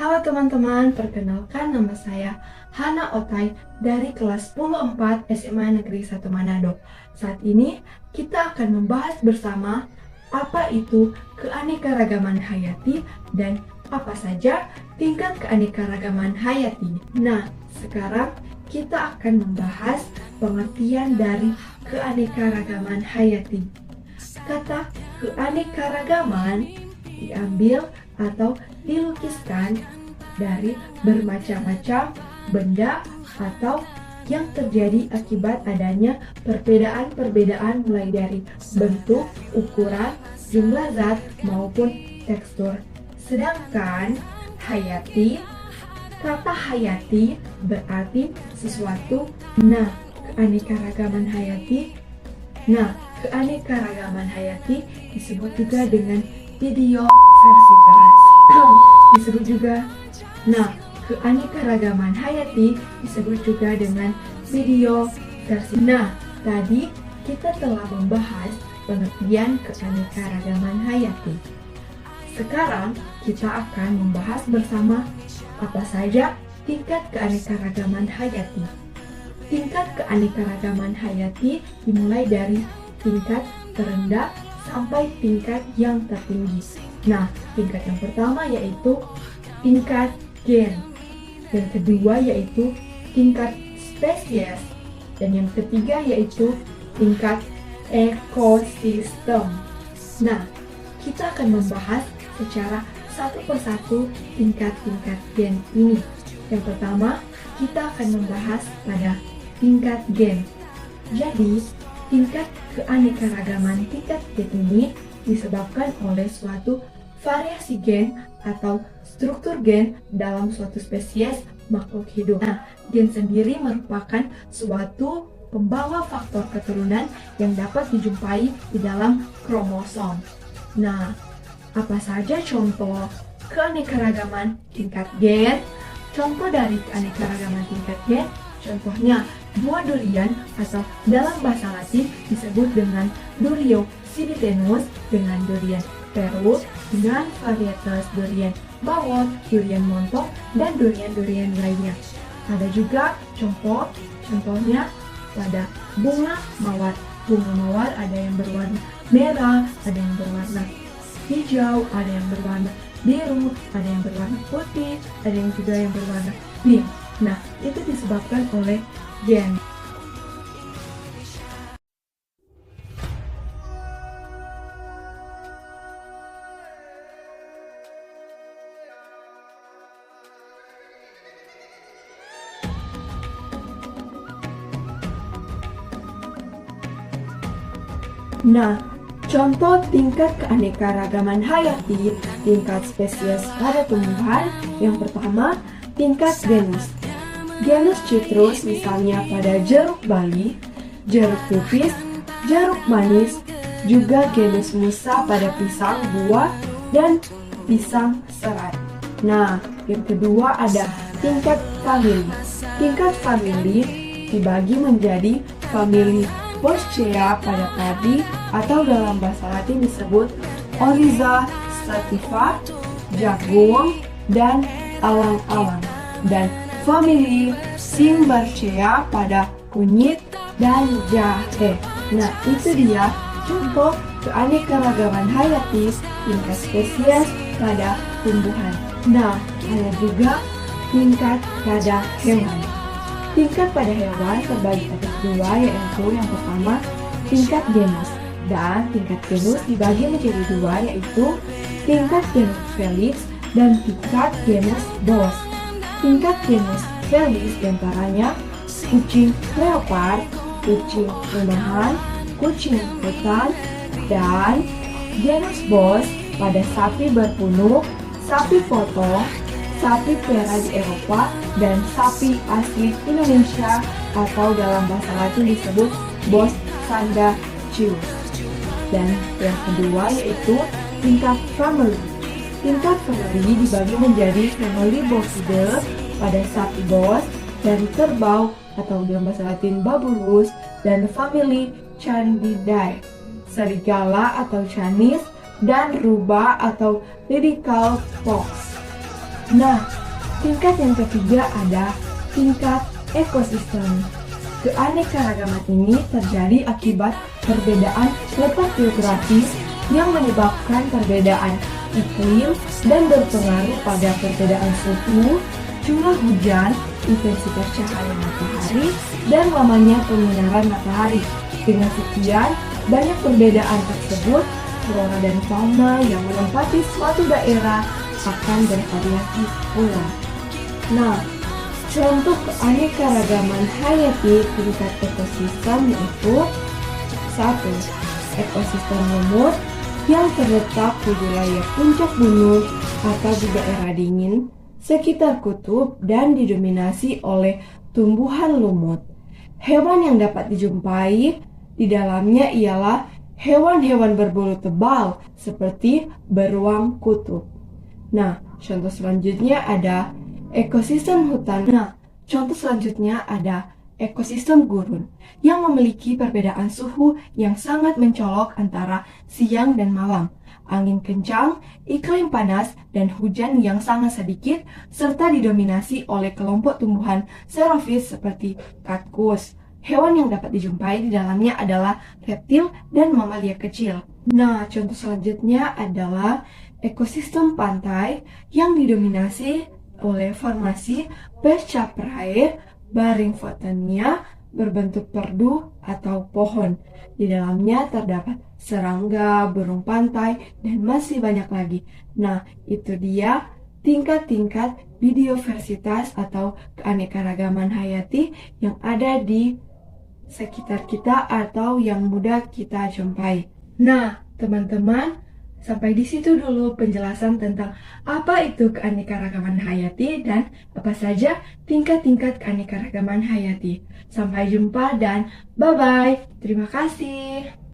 Halo teman-teman, perkenalkan nama saya Hana Otai dari kelas 10-4 SMA Negeri 1 Manado. Saat ini kita akan membahas bersama apa itu keanekaragaman hayati dan apa saja tingkat keanekaragaman hayati. Nah, sekarang kita akan membahas pengertian dari keanekaragaman hayati. Kata keanekaragaman diambil atau dilukiskan dari bermacam-macam benda atau yang terjadi akibat adanya perbedaan-perbedaan mulai dari bentuk, ukuran, jumlah zat maupun tekstur. Sedangkan hayati, kata hayati berarti sesuatu. Keanekaragaman hayati disebut juga dengan biodiversitas. Disebut juga. Keanekaragaman hayati disebut juga dengan biodiversitas. Tadi kita telah membahas pengertian keanekaragaman hayati. Sekarang kita akan membahas bersama apa saja tingkat keanekaragaman hayati. Tingkat keanekaragaman hayati dimulai dari tingkat terendah sampai tingkat yang tertinggi. Tingkat yang pertama yaitu tingkat gen, yang kedua yaitu tingkat spesies, dan yang ketiga yaitu tingkat ekosistem. Kita akan membahas secara satu persatu tingkat-tingkat gen ini. Yang pertama, kita akan membahas pada tingkat gen. Jadi, tingkat keanekaragaman tingkat gen ini disebabkan oleh suatu variasi gen atau struktur gen dalam suatu spesies makhluk hidup. Gen sendiri merupakan suatu pembawa faktor keturunan yang dapat dijumpai di dalam kromosom. Apa saja contoh keanekaragaman tingkat gen? Contoh dari keanekaragaman tingkat gen, contohnya buah durian atau dalam bahasa Latin disebut dengan Duriosinidenus, dengan durian Peru, dengan varietas durian bawor, durian montong, dan durian-durian lainnya. Ada juga contohnya pada bunga mawar. Bunga mawar ada yang berwarna merah, ada yang berwarna hijau, ada yang berwarna biru, ada yang berwarna putih, ada yang juga yang berwarna pink. Itu disebabkan oleh gen. Contoh tingkat keanekaragaman hayati tingkat spesies pada tumbuhan. Yang pertama, tingkat genus. Genus citrus misalnya pada jeruk bali, jeruk pipis, jeruk manis, juga genus musa pada pisang buah dan pisang serai. Yang kedua ada tingkat famili. Tingkat famili dibagi menjadi famili Boschea pada padi atau dalam bahasa Latin disebut Oryza sativa, jagung, dan alang-alang, dan famili Cymbarcea pada kunyit dan jahe. Itu dia contoh keanekaragaman hayati tingkat spesies pada tumbuhan. Ada juga tingkat pada hewan. Tingkat pada hewan terbagi atas dua, yaitu yang pertama tingkat genus, dan tingkat genus dibagi menjadi dua, yaitu tingkat genus Felix dan tingkat genus Bos. Tingkat genus Felix diantaranya kucing leopard, kucing rumahan, kucing hutan, dan genus Bos pada sapi berpunuk, sapi potong, sapi pera di Eropa, dan sapi asli Indonesia atau dalam bahasa Latin disebut Bos sandacius. Dan yang kedua yaitu tingkat family. Tingkat family dibagi menjadi family Bovidae pada sapi Bos, dan kerbau atau dalam bahasa Latin Babulus, dan family Candidae, serigala atau canis, dan rubah atau lydical fox. Nah, tingkat yang ketiga ada tingkat ekosistem. Keanekaragaman ini terjadi akibat perbedaan letak geografis yang menyebabkan perbedaan iklim dan berpengaruh pada perbedaan suhu, curah hujan, intensitas cahaya matahari, dan lamanya penyinaran matahari. Dengan sekian banyak perbedaan tersebut, flora dan fauna yang menempati suatu daerah akan bervariasi pula. Nah, contoh keanekaragaman hayati tingkat ekosistem yaitu 1. Ekosistem lumut yang terletak di wilayah puncak gunung atau di daerah dingin sekitar kutub dan didominasi oleh tumbuhan lumut. Hewan yang dapat dijumpai di dalamnya ialah hewan-hewan berbulu tebal seperti beruang kutub. Nah, contoh selanjutnya ada ekosistem hutan. Nah, contoh selanjutnya ada ekosistem gurun yang memiliki perbedaan suhu yang sangat mencolok antara siang dan malam, angin kencang, iklim panas, dan hujan yang sangat sedikit, serta didominasi oleh kelompok tumbuhan xerophytes seperti katkus. Hewan yang dapat dijumpai di dalamnya adalah reptil dan mamalia kecil. Nah, contoh selanjutnya adalah ekosistem pantai yang didominasi oleh formasi Perchaprae Baringfontania berbentuk perdu atau pohon. Di dalamnya terdapat serangga, burung pantai, dan masih banyak lagi. Nah, itu dia tingkat-tingkat biodiversitas atau keanekaragaman hayati yang ada di sekitar kita atau yang mudah kita jumpai. Nah, teman-teman, sampai di situ dulu penjelasan tentang apa itu keanekaragaman hayati dan apa saja tingkat-tingkat keanekaragaman hayati. Sampai jumpa dan bye-bye. Terima kasih.